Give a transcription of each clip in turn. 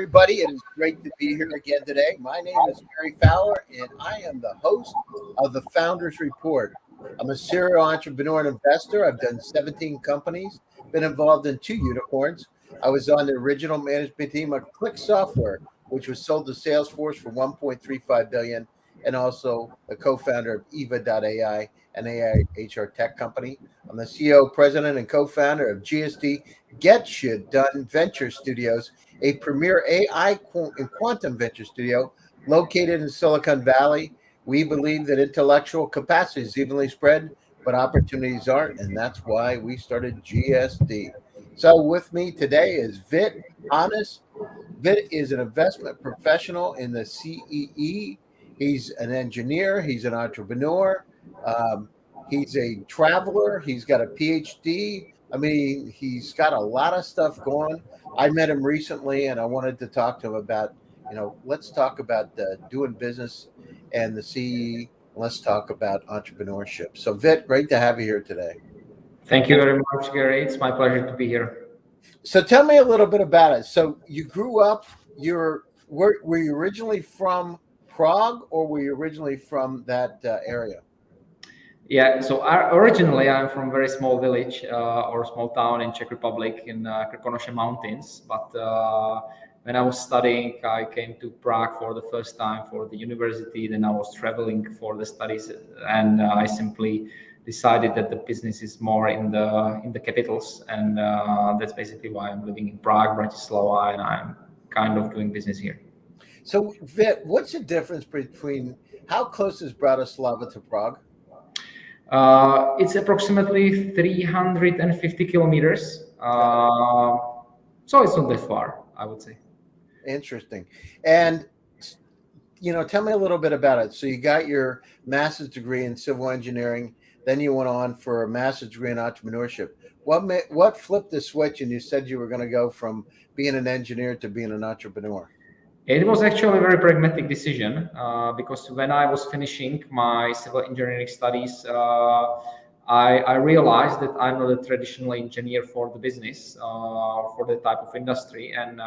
everybody. It is great to be here again today. My name is Gary Fowler, and I am the host of the Founders Report. I'm a serial entrepreneur and investor. I've done 17 companies, been involved in 2 unicorns. I was on the original management team of Click Software, which was sold to Salesforce for $1.35 billion, and also a co-founder of Yva.ai, an AI HR tech company. I'm the CEO, president, and co-founder of GSD Venture Studios, a premier AI and quantum venture studio located in Silicon Valley. We believe that intellectual capacity is evenly spread, but opportunities aren't, and that's why we started GSD. So with me today is Vit Hanus. Vit is an investment professional in the CEE. He's an engineer. He's an entrepreneur. He's a traveler. He's got a PhD. I mean, he's got a lot of stuff going. I met him recently, and I wanted to talk to him about, let's talk about doing business and the CE. Let's talk about entrepreneurship. So, Vit, great to have you here today. Thank you very much, Gary. It's my pleasure to be here. So, tell me a little bit about it. So, you grew up. Were you originally from Prague, or were you originally from that area? Yeah, so originally I'm from a very small village or small town in Czech Republic in Krkonoše Mountains. But when I was studying, I came to Prague for the first time for the university. Then I was traveling for the studies, and I simply decided that the business is more in the capitals, and that's basically why I'm living in Prague, Bratislava, and I'm kind of doing business here. So, Vit, what's the difference between how close is Bratislava to Prague? It's approximately 350 kilometers. So it's not that far, I would say. Interesting. And, tell me a little bit about it. So you got your master's degree in civil engineering, then you went on for a master's degree in entrepreneurship. What flipped the switch and you said you were going to go from being an engineer to being an entrepreneur? It was actually a very pragmatic decision because when I was finishing my civil engineering studies, I realized that I'm not a traditional engineer for the business, for the type of industry. And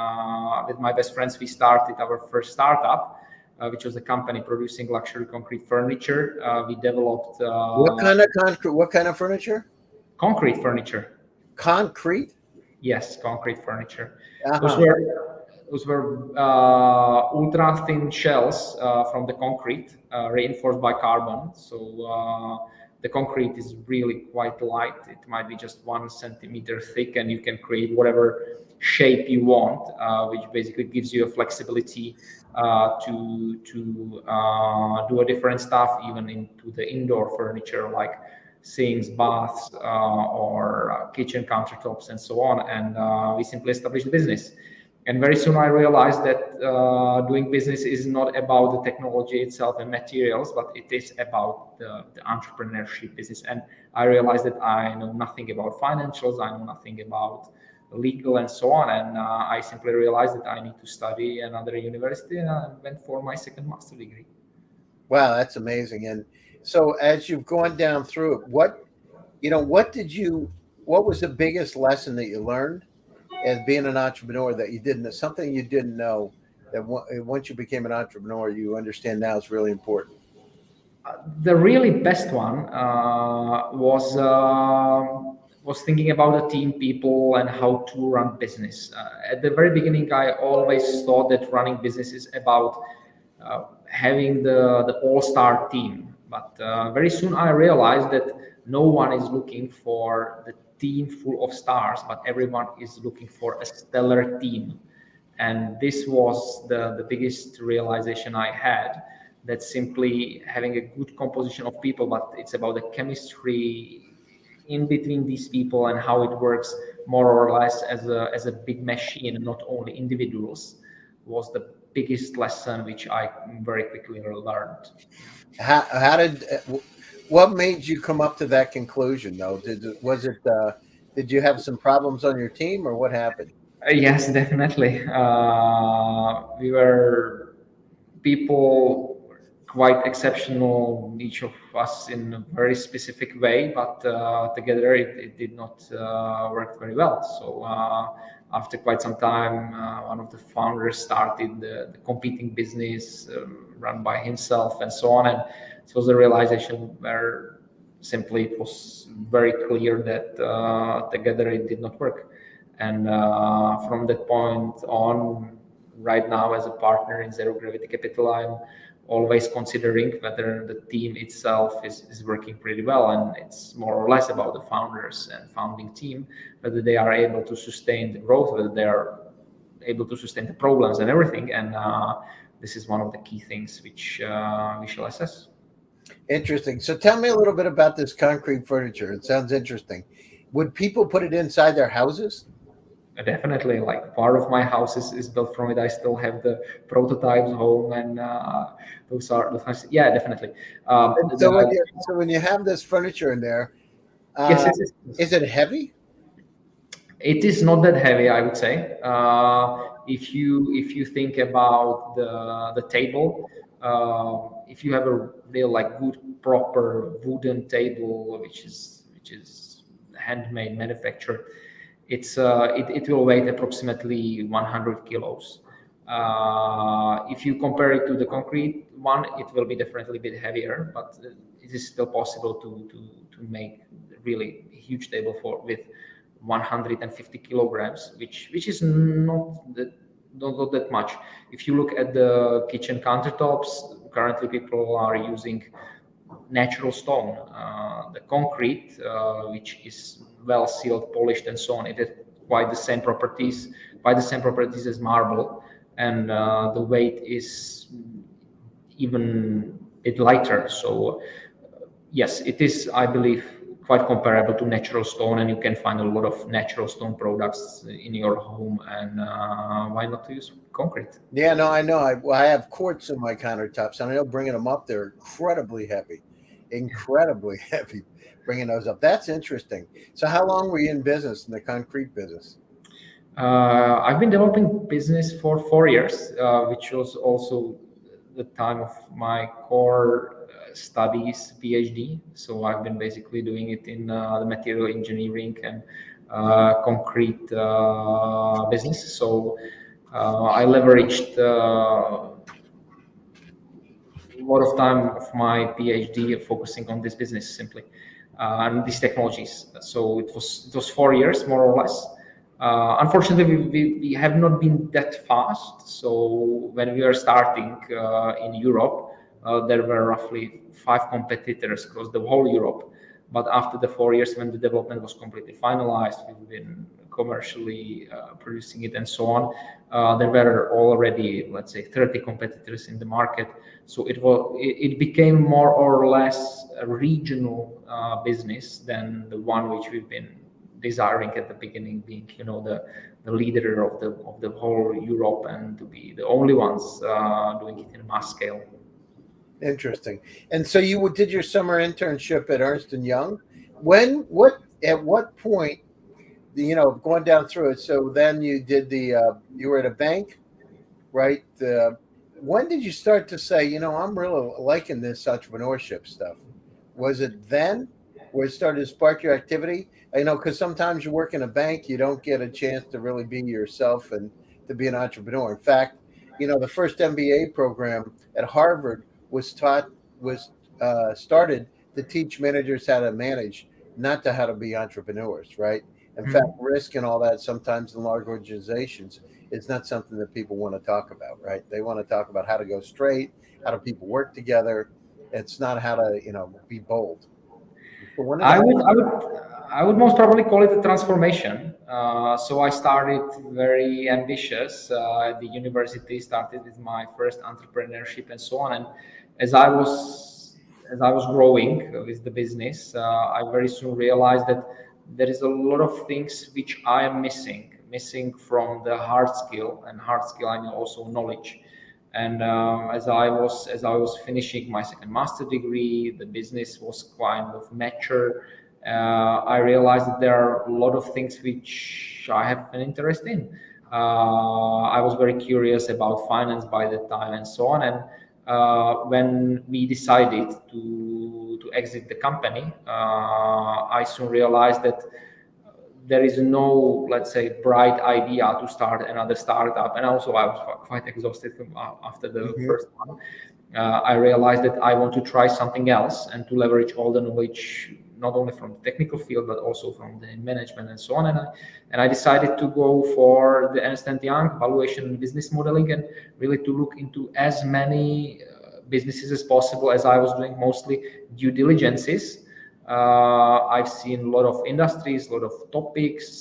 with my best friends, we started our first startup, which was a company producing luxury concrete furniture. We developed what kind of furniture? Concrete furniture. Concrete? Yes, concrete furniture. Uh-huh. Those were ultra thin shells from the concrete, reinforced by carbon. So the concrete is really quite light. It might be just 1 centimeter thick, and you can create whatever shape you want, which basically gives you a flexibility to do a different stuff, even into the indoor furniture like sinks, baths, or kitchen countertops, and so on. And we simply established the business. And very soon I realized that doing business is not about the technology itself and materials, but it is about the entrepreneurship business. And I realized that I know nothing about financials, I know nothing about legal and so on. And I simply realized that I need to study another university, and I went for my second master degree. Wow, that's amazing. And so as you've gone down through it, what was the biggest lesson that you learned as being an entrepreneur that something you didn't know that once you became an entrepreneur, you understand now is really important? The really best one was thinking about the team, people, and how to run business. At the very beginning, I always thought that running business is about having the all-star team. But very soon I realized that no one is looking for the team full of stars, but everyone is looking for a stellar team. And this was the biggest realization I had, that simply having a good composition of people, but it's about the chemistry in between these people and how it works more or less as a big machine and not only individuals, was the biggest lesson which I very quickly learned. What made you come up to that conclusion, though? Did you have some problems on your team, or what happened? Yes, definitely. We were people quite exceptional, each of us in a very specific way, but together it did not work very well. So after quite some time, one of the founders started the competing business run by himself and so on. And it was a realization where simply it was very clear that together it did not work. And from that point on, right now as a partner in Zero Gravity Capital, I'm always considering whether the team itself is working pretty well, and it's more or less about the founders and founding team, whether they are able to sustain the growth, whether they are able to sustain the problems and everything. And this is one of the key things which we shall assess. Interesting. So tell me a little bit about this concrete furniture. It sounds interesting. Would people put it inside their houses? Definitely, like part of my house is built from it. I still have the prototypes home, and those are yeah, definitely. So when you have this furniture in there, Yes, yes, yes. is it heavy? It is not that heavy, I would say. If you think about the table, if you have a real like good proper wooden table, which is handmade manufactured, it will weigh approximately 100 kilos. If you compare it to the concrete one, it will be definitely a bit heavier, but it is still possible to make really a huge table with 150 kilograms, which is not that much. If you look at the kitchen countertops, currently people are using natural stone. The concrete, which is well sealed, polished, and so on, it has quite the same properties as marble, and the weight is even a bit lighter. So yes, it is, I believe, quite comparable to natural stone, and you can find a lot of natural stone products in your home. And why not to use concrete? Yeah, no, I know. I have quartz in my countertops, and I know bringing them up, they're incredibly heavy, bringing those up. That's interesting. So how long were you in business, in the concrete business? I've been developing business for 4 years, which was also the time of my core studies, PhD. So I've been basically doing it in the material engineering and concrete business. So I leveraged a lot of time of my PhD focusing on this business simply and these technologies. So it was 4 years more or less. Unfortunately, we have not been that fast. So when we were starting in Europe, there were roughly 5 competitors across the whole Europe. But after the 4 years, when the development was completely finalized, we've been commercially producing it and so on. There were already, let's say, 30 competitors in the market. So it became more or less a regional business than the one which we've been desiring at the beginning, being the leader of the whole Europe and to be the only ones doing it in mass scale. Interesting. And so you did your summer internship at Ernst & Young. At what point, going down through it, so then you did you were at a bank, right? When did you start to say, I'm really liking this entrepreneurship stuff? Was it then where it started to spark your activity? Because sometimes you work in a bank, you don't get a chance to really be yourself and to be an entrepreneur. In fact, the first MBA program at Harvard was started to teach managers how to manage, not to how to be entrepreneurs, right? In fact, risk and all that sometimes in large organizations is not something that people want to talk about, right? They want to talk about how to go straight, how do people work together. It's not how to, be bold. So I would most probably call it a transformation. So I started very ambitious at the university, started with my first entrepreneurship and so on. And as I was growing with the business, I very soon realized that there is a lot of things which I am missing from the hard skill. And hard skill, I mean also knowledge. And as I was finishing my second master degree, the business was kind of mature. I realized that there are a lot of things which I have an interest in. I was very curious about finance by that time and so on. And when we decided to exit the company, I soon realized that there is no, let's say, bright idea to start another startup. And also I was quite exhausted after the first one. I realized that I want to try something else and to leverage all the knowledge, not only from the technical field, but also from the management and so on. And I decided to go for the Ernst & Young valuation and business modeling, and really to look into as many businesses as possible, as I was doing mostly due diligences. I've seen a lot of industries, a lot of topics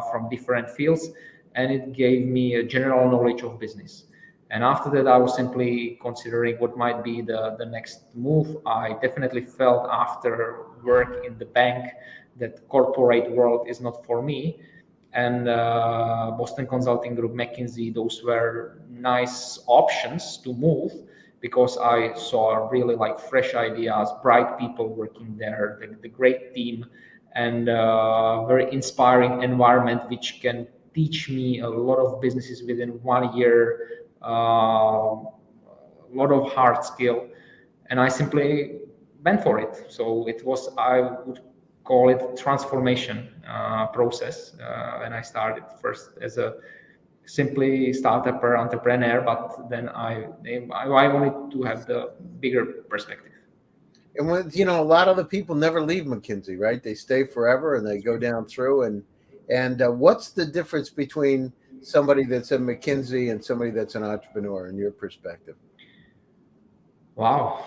from different fields, and it gave me a general knowledge of business. And after that, I was simply considering what might be the next move. I definitely felt after work in the bank that corporate world is not for me. And Boston Consulting Group, McKinsey, those were nice options to move, because I saw really like fresh ideas, bright people working there, the great team, and very inspiring environment, which can teach me a lot of businesses within 1 year, a lot of hard skill, and I simply went for it. So it was, I would call it transformation process, and I started first as a simply startup or entrepreneur, but then I wanted to have the bigger perspective. And when, you know, a lot of the people never leave McKinsey, right? They stay forever and they go down through. And what's the difference between somebody that's at McKinsey and somebody that's an entrepreneur in your perspective? Wow,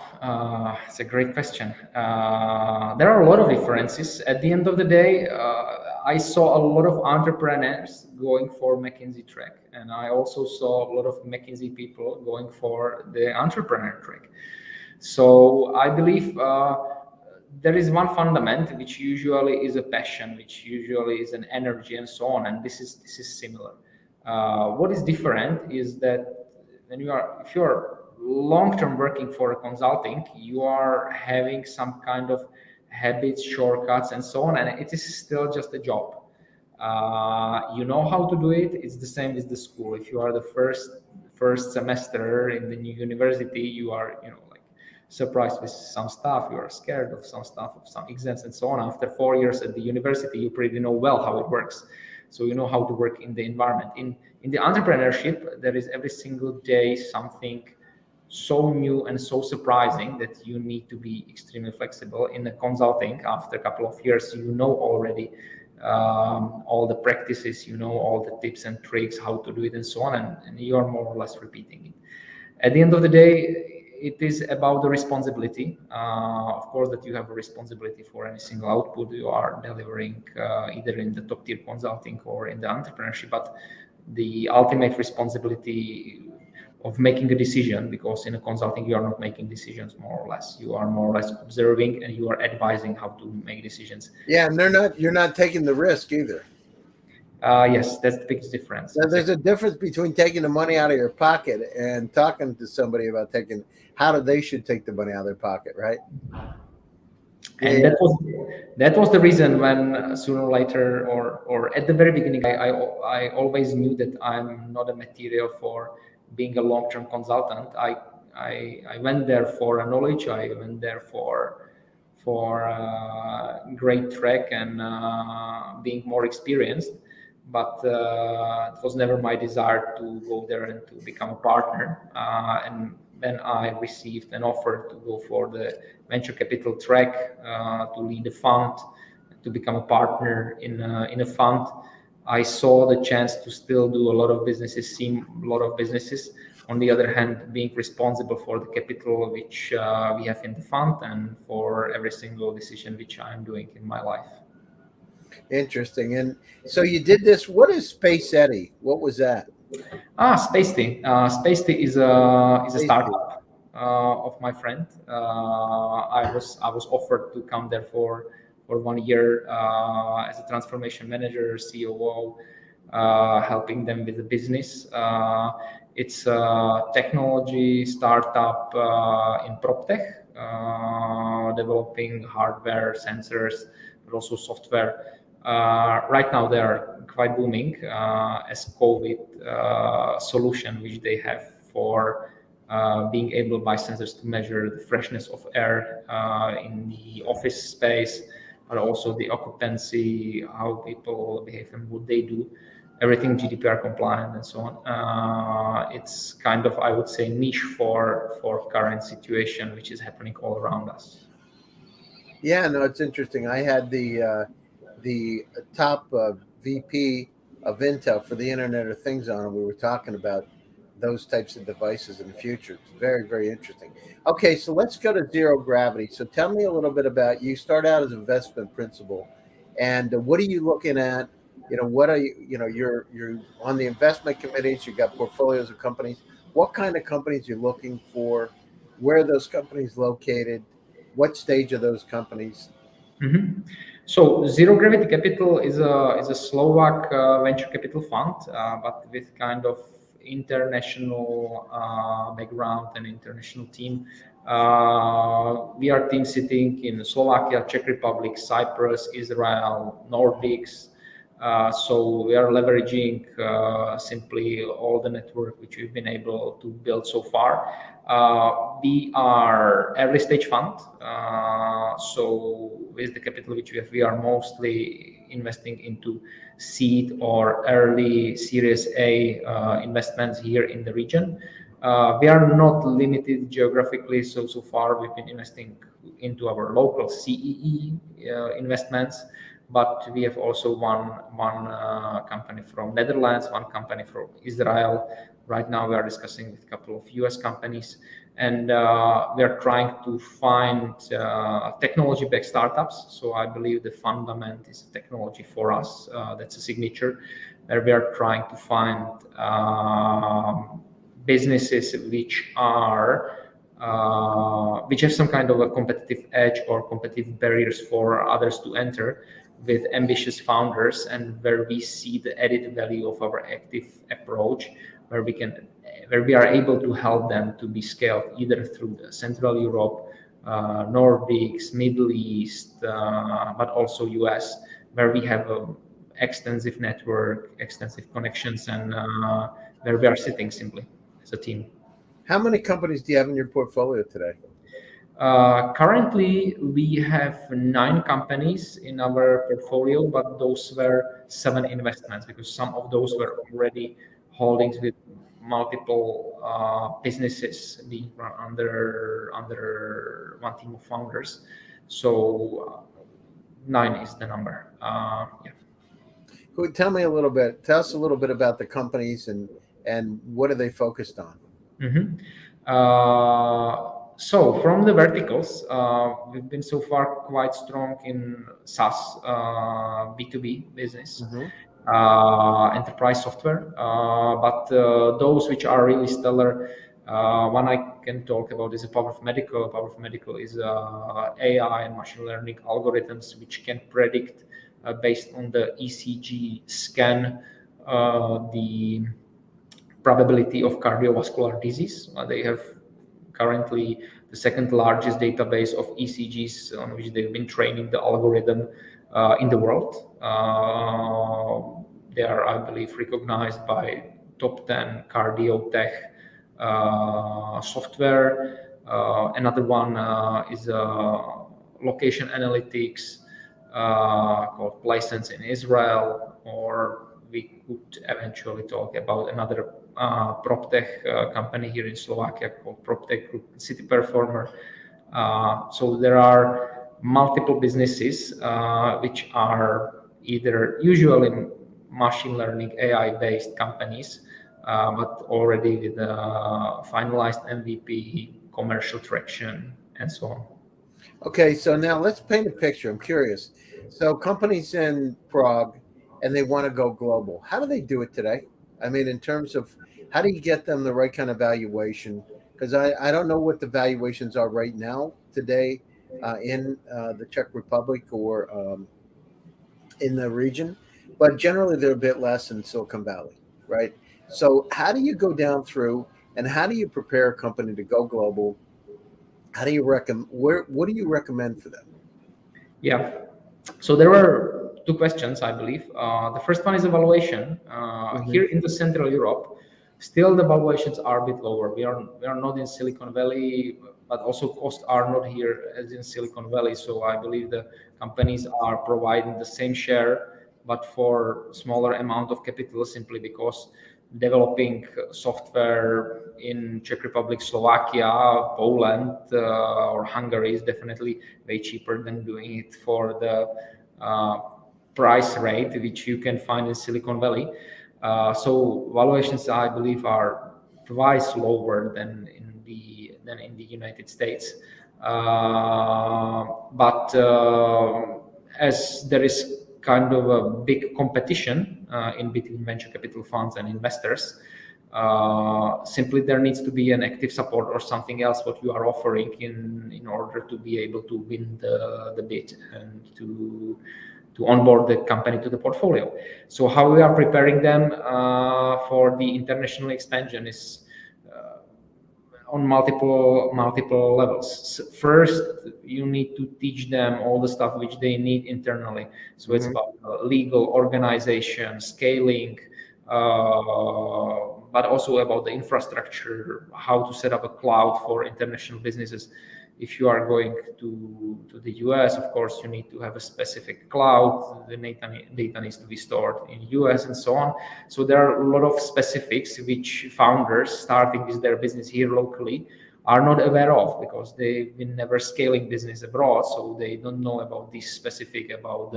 it's a great question. There are a lot of differences. At the end of the day, I saw a lot of entrepreneurs going for McKinsey track, and I also saw a lot of McKinsey people going for the entrepreneur track. So I believe there is one fundament, which usually is a passion, which usually is an energy, and so on. And this is similar. What is different is that when if you are long-term working for a consulting, you are having some kind of habits, shortcuts, and so on, and it is still just a job. You know how to do it. It's the same as the school. If you are the first semester in the new university, you are, you know, like surprised with some stuff. You are scared of some stuff, of some exams, and so on. After 4 years at the university, you pretty know well how it works. So you know how to work in the environment. In the entrepreneurship, there is every single day something so new and so surprising that you need to be extremely flexible. In the consulting, after a couple of years, you know already all the practices, you know all the tips and tricks, how to do it, and so on, and you are more or less repeating it. At the end of the day, it is about the responsibility. Of course, that you have a responsibility for any single output you are delivering, either in the top tier consulting or in the entrepreneurship, but the ultimate responsibility of making a decision, because in a consulting you are not making decisions, more or less. You are more or less observing and you are advising how to make decisions. Yeah, and you're not taking the risk either. Yes, that's the biggest difference. Now, there's a difference between taking the money out of your pocket and talking to somebody about how they should take the money out of their pocket, right? And yeah. that was the reason when sooner or later, or at the very beginning, I always knew that I'm not a material for being a long-term consultant. I went there for a knowledge. I went there for great track and being more experienced. But it was never my desire to go there and to become a partner. And then I received an offer to go for the venture capital track, to lead a fund, to become a partner in a fund. I saw the chance to still do a lot of businesses, see a lot of businesses. On the other hand, being responsible for the capital which we have in the fund, and for every single decision which I'm doing in my life. Interesting. And so you did this. What is Spacey? What was that? Spacey. Spacey is a startup of my friend. I was offered to come there for 1 year as a transformation manager, COO, helping them with the business. It's a technology startup in PropTech, developing hardware, sensors, but also software. Right now they are quite booming as COVID solution, which they have for being able by sensors to measure the freshness of air in the office space, but also the occupancy, how people behave and what they do, everything GDPR compliant and so on. It's kind of, I would say, niche for current situation, which is happening all around us. Yeah, no, it's interesting. I had the top VP of Intel for the Internet of Things on, and we were talking about those types of devices in the future. It's very, very interesting. Okay, so let's go to zero gravity. So tell me a little bit about, you start out as investment principal, and what are you looking at? What are you're on the investment committees, you've got portfolios of companies. What kind of companies you're looking for? Where are those companies located? What stage are those companies? Mm-hmm. So Zero Gravity Capital is a Slovak venture capital fund, but with kind of international background and international team. We are team sitting in Slovakia, Czech Republic, Cyprus, Israel, Nordics. So we are leveraging simply all the network which we've been able to build so far. We are early stage fund. So with the capital which we are mostly investing into seed or early Series A investments here in the region. We are not limited geographically, so far we've been investing into our local CEE investments, but we have also one company from Netherlands, one company from Israel. Right now we are discussing with a couple of US companies, and we are trying to find technology-backed startups. So I believe the fundament is technology for us. That's a signature, where we are trying to find businesses which have some kind of a competitive edge or competitive barriers for others to enter, with ambitious founders, and where we see the added value of our active approach, where we are able to help them to be scaled either through the Central Europe, Nordics, Middle East, but also US, where we have an extensive network, extensive connections, and where we are sitting simply as a team. How many companies do you have in your portfolio today? Currently, we have 9 companies in our portfolio, but those were 7 investments, because some of those were already holdings with multiple businesses being run under one team of founders. So 9 is the number. Yeah. Tell us a little bit about the companies and what are they focused on? Mm-hmm. So from the verticals, we've been so far quite strong in SaaS, B2B business, enterprise software. But those which are really stellar, one I can talk about is Power of Medical. Power of Medical is AI and machine learning algorithms which can predict, based on the ECG scan, the probability of cardiovascular disease. They have currently the second largest database of ECGs on which they've been training the algorithm in the world. They are, I believe, recognized by top 10 cardio tech software. Another one is location analytics called PlaySense in Israel, or we could eventually talk about another PropTech company here in Slovakia called PropTech Group, City Performer. So there are multiple businesses which are either usually machine learning AI-based companies, but already with finalized MVP, commercial traction, and so on. Okay, so now let's paint a picture. I'm curious. So companies in Prague, and they want to go global. How do they do it today? I mean, in terms of how do you get them the right kind of valuation? Because I don't know what the valuations are right now today in the Czech Republic or in the region, but generally they're a bit less in Silicon Valley, right? So how do you go down through, and how do you prepare a company to go global? How do you what do you recommend for them? Yeah. So there were 2 questions, I believe. The first one is evaluation. Here in the Central Europe, still the valuations are a bit lower. We are not in Silicon Valley. but also costs are not here as in Silicon Valley. So I believe the companies are providing the same share, but for smaller amount of capital, simply because developing software in Czech Republic, Slovakia, Poland, or Hungary is definitely way cheaper than doing it for the price rate which you can find in Silicon Valley. So valuations, I believe, are twice lower than in the United States. But as there is kind of a big competition in between venture capital funds and investors, simply there needs to be an active support or something else what you are offering in order to be able to win the bid and to onboard the company to the portfolio. So how we are preparing them for the international expansion is on multiple levels. First, you need to teach them all the stuff which they need internally. So it's about legal organization, scaling, but also about the infrastructure, how to set up a cloud for international businesses. If you are going to the US, of course, you need to have a specific cloud. The data needs to be stored in US and so on. So there are a lot of specifics which founders starting with their business here locally are not aware of, because they've been never scaling business abroad. So they don't know about this specific, about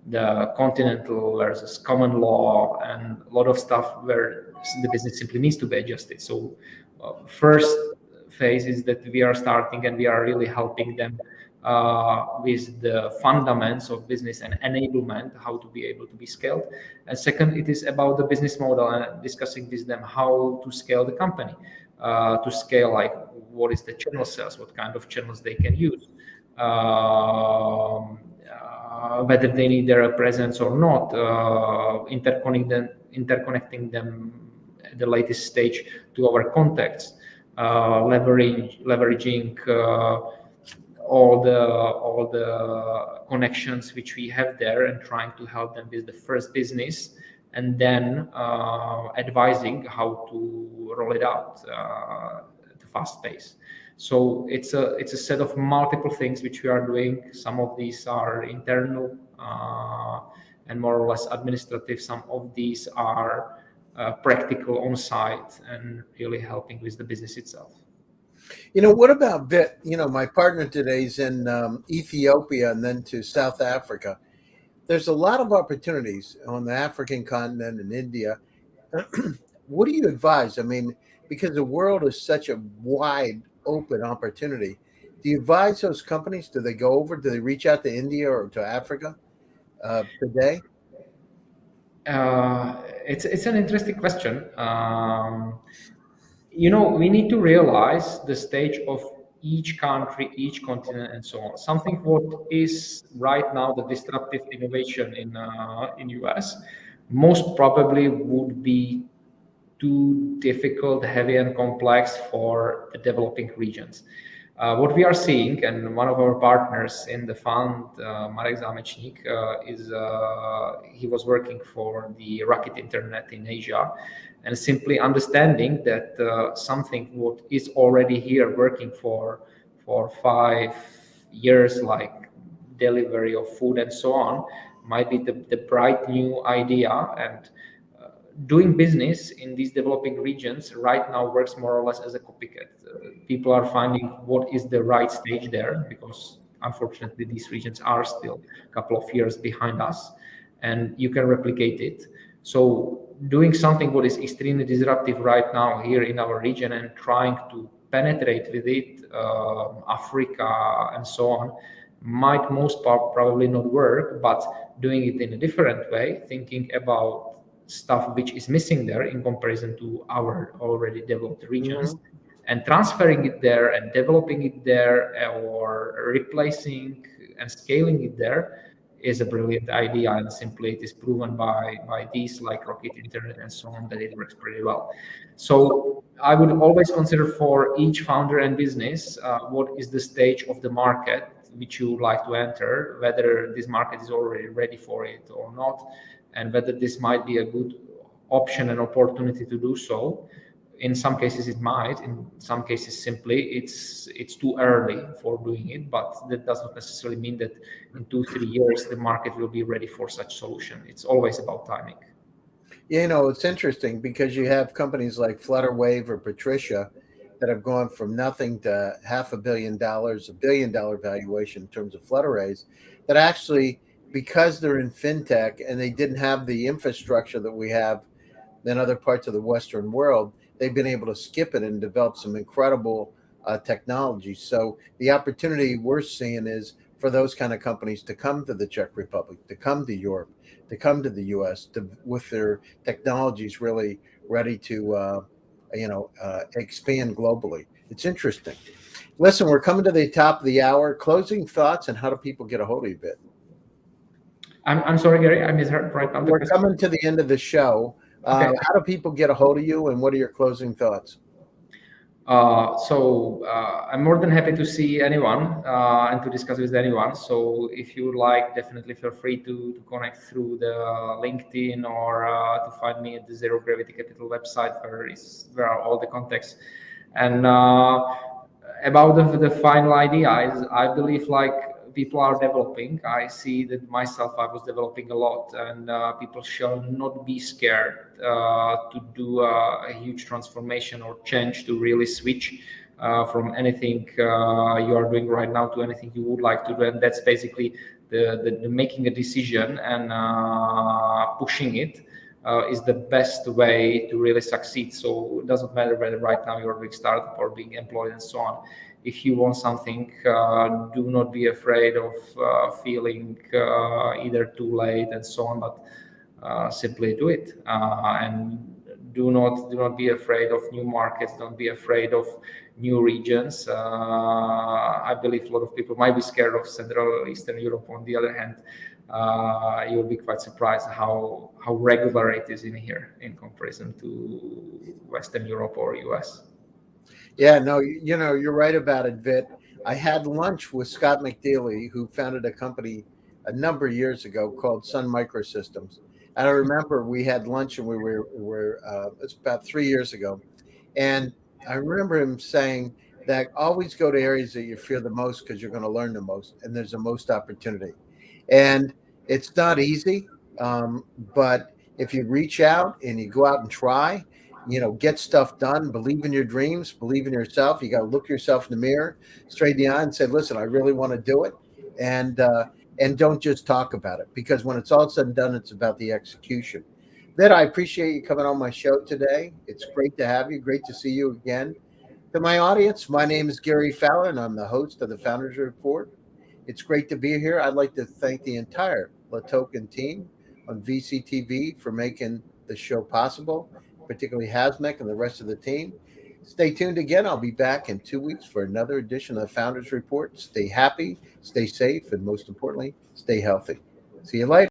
the continental versus common law and a lot of stuff where the business simply needs to be adjusted. So first phase is that we are starting and we are really helping them with the fundamentals of business and enablement, how to be able to be scaled. And second, it is about the business model and discussing with them how to scale the company, to scale, like what is the channel sales, what kind of channels they can use, whether they need their presence or not, interconnecting them at the latest stage to our contacts, leveraging all the connections which we have there, and trying to help them with the first business, and then advising how to roll it out at a fast pace. So it's a set of multiple things which we are doing. Some of these are internal and more or less administrative. Some of these are practical on site and really helping with the business itself. What about Vit? My partner today is in Ethiopia and then to South Africa. There's a lot of opportunities on the African continent and India. What do you advise? I mean, because the world is such a wide open opportunity, do you advise those companies? Do they go over? Do they reach out to India or to Africa today? It's an interesting question. We need to realize the stage of each country, each continent, and so on. Something what is right now the disruptive innovation in US most probably would be too difficult, heavy, and complex for the developing regions. What we are seeing, and one of our partners in the fund, Marek Zamečník, he was working for the Rocket Internet in Asia, and simply understanding that something what is already here working for 5 years, like delivery of food and so on, might be the bright new idea. And doing business in these developing regions right now works more or less as a copycat. People are finding what is the right stage there, because unfortunately these regions are still a couple of years behind us, and you can replicate it. So doing something what is extremely disruptive right now here in our region and trying to penetrate with it, Africa and so on, might most probably not work, but doing it in a different way, thinking about stuff which is missing there in comparison to our already developed regions, and transferring it there and developing it there, or replacing and scaling it there, is a brilliant idea. And simply it is proven by these like Rocket Internet and so on that it works pretty well. So I would always consider for each founder and business what is the stage of the market which you would like to enter, whether this market is already ready for it or not, and whether this might be a good option and opportunity to do so. in some cases it might, in some cases simply it's too early for doing it, but that does not necessarily mean that in 2-3 years the market will be ready for such solution. It's always about timing. It's interesting because you have companies like Flutterwave or Patricia that have gone from nothing to $500 million, $1 billion valuation in terms of Flutter raise, that actually, because they're in fintech and they didn't have the infrastructure that we have in other parts of the Western world, they've been able to skip it and develop some incredible technology. So the opportunity we're seeing is for those kind of companies to come to the Czech Republic, to come to Europe, to come to the U.S., with their technologies really ready to, expand globally. It's interesting. Listen, we're coming to the top of the hour. Closing thoughts, and how do people get a hold of you, Vit? I'm sorry, Gary, I misheard right now. We're coming to the end of the show. Okay. How do people get a hold of you, and what are your closing thoughts? I'm more than happy to see anyone and to discuss with anyone. So if you would like, definitely feel free to connect through the LinkedIn or to find me at the Zero Gravity Capital website, where are all the contacts. And about the final ideas, I believe people are developing. I see that myself, I was developing a lot, and people shall not be scared to do a huge transformation or change, to really switch from anything you are doing right now to anything you would like to do. And that's basically the making a decision and pushing it is the best way to really succeed. So it doesn't matter whether right now you're a big startup or being employed and so on. If you want something, do not be afraid of feeling either too late and so on, but simply do it. And do not be afraid of new markets. Don't be afraid of new regions. I believe a lot of people might be scared of Central Eastern Europe. On the other hand, you'll be quite surprised how regular it is in here in comparison to Western Europe or US. Yeah, no, you're right about it, Vit. I had lunch with Scott McDeely, who founded a company a number of years ago called Sun Microsystems. And I remember we had lunch, and we were it's about 3 years ago. And I remember him saying that always go to areas that you fear the most, because you're going to learn the most, and there's the most opportunity. And it's not easy, but if you reach out and you go out and try, get stuff done, believe in your dreams, believe in yourself. You got to look yourself in the mirror, straight in the eye, and say, listen, I really want to do it. And don't just talk about it, because when it's all said and done, it's about the execution. Vit, I appreciate you coming on my show today. It's great to have you. Great to see you again. To my audience, my name is Gary Fowler, and I'm the host of the Founders Report. It's great to be here. I'd like to thank the entire LaToken team on VCTV for making the show possible, particularly Hasmek and the rest of the team. Stay tuned again. I'll be back in 2 weeks for another edition of the Founders Report. Stay happy, stay safe, and most importantly, stay healthy. See you later.